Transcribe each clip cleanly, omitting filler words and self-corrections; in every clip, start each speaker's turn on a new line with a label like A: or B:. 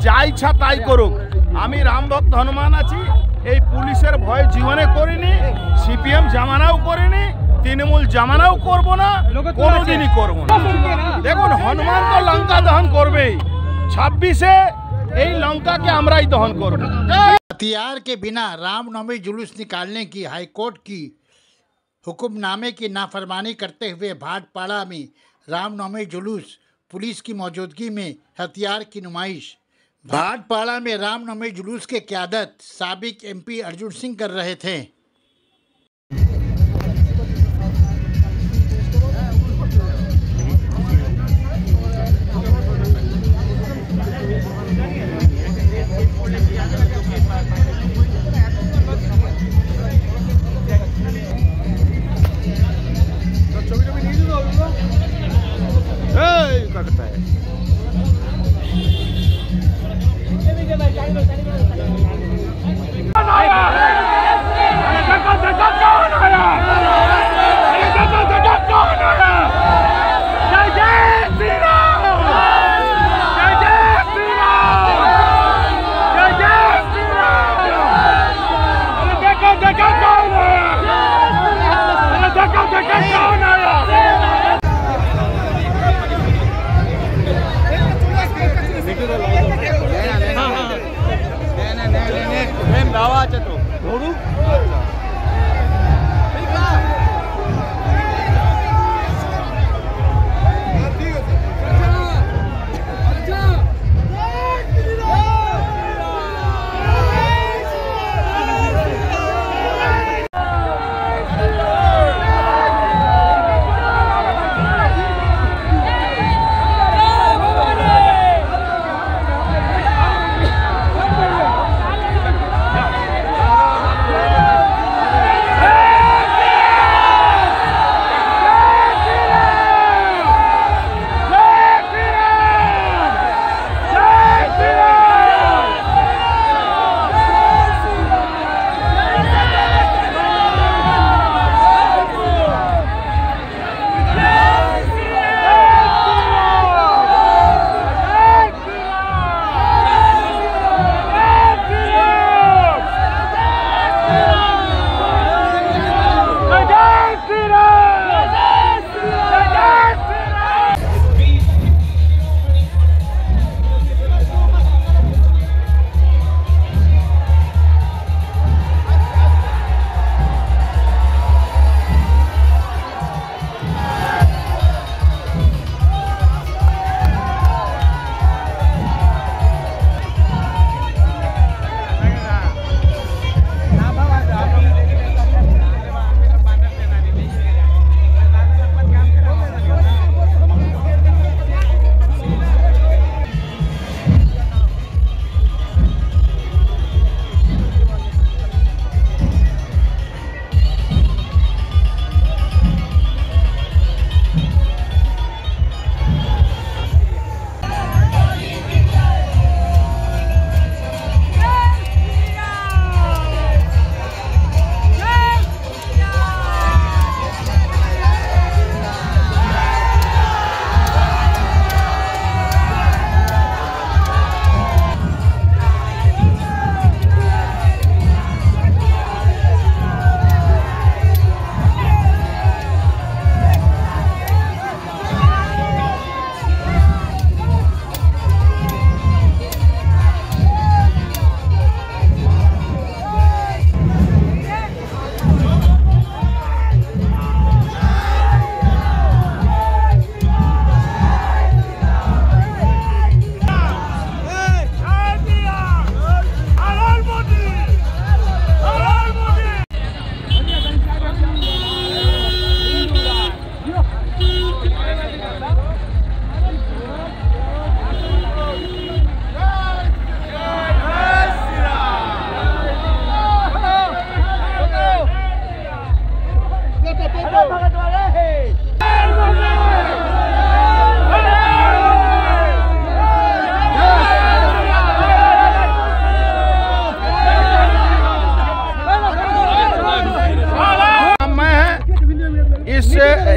A: যা ইচ্ছা তাই করুক, আমি রাম ভক্ত হনুমান আছি। এই পুলিশের ভয় জীবনে করিনি, সিপিএম জামানাও করিনি, তৃণমূল জামানাও করব না, কোনোদিনই করব না। দেখুন, হনুমান তো লঙ্কা দহন করবেই, 26-এ এই লঙ্কাকে আমরাই দহন করব।
B: हथियार के बिना रामनवमी जुलूस निकालने की हाईकोर्ट की हुक्मनामे की नाफरमानी करते हुए भाटपाड़ा में रामनवमी जुलूस, पुलिस की मौजूदगी में हथियार की नुमाइश। भाटपाड़ा में रामनवमी जुलूस के क़यादत साबिक एमपी अर्जुन सिंह कर रहे थे।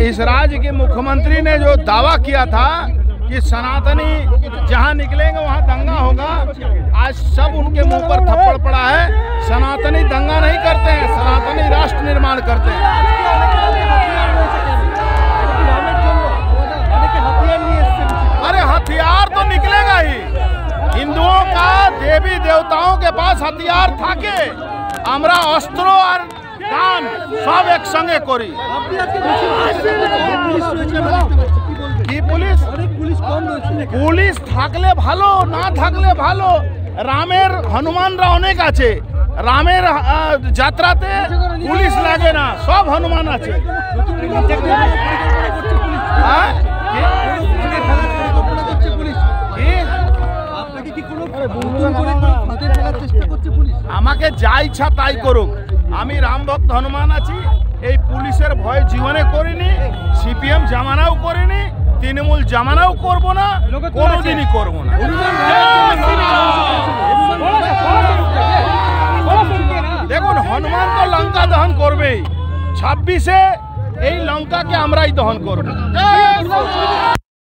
A: इस राज्य के मुख्यमंत्री ने जो दावा किया था कि सनातनी जहां निकलेंगे वहां दंगा होगा। आज सब उनके मुंह पर थप्पड़ पड़ा है। सनातनी दंगा नहीं करते हैं, सनातनी राष्ट्र निर्माण करते हैं। अरे हथियार तो निकलेगा ही। हिंदुओं का देवी देवताओं के पास हथियार থাকে, আমরা অস্ত্র আর গান সব একসঙ্গে করি। কি পুলিশ পুলিশ থাকলে ভালো, না থাকলে ভালো। রামের হনুমানরা অনেক আছে, রামের যাত্রাতে পুলিশ লাগে না, সব হনুমান আছে। হ্যাঁ আমাকে যা ইচ্ছা তাই করুক, আমি রাম ভক্ত হনুমান আছি। এই পুলিশের ভয় জীবনে করিনি, সিপিএম জামানাও করিনি, তৃণমূল জামানাও করব না, কোনোদিনই করব না। দেখুন হনুমান তো লঙ্কা দহন করবেই, 26-এ এই লঙ্কাকে আমরাই দহন করব।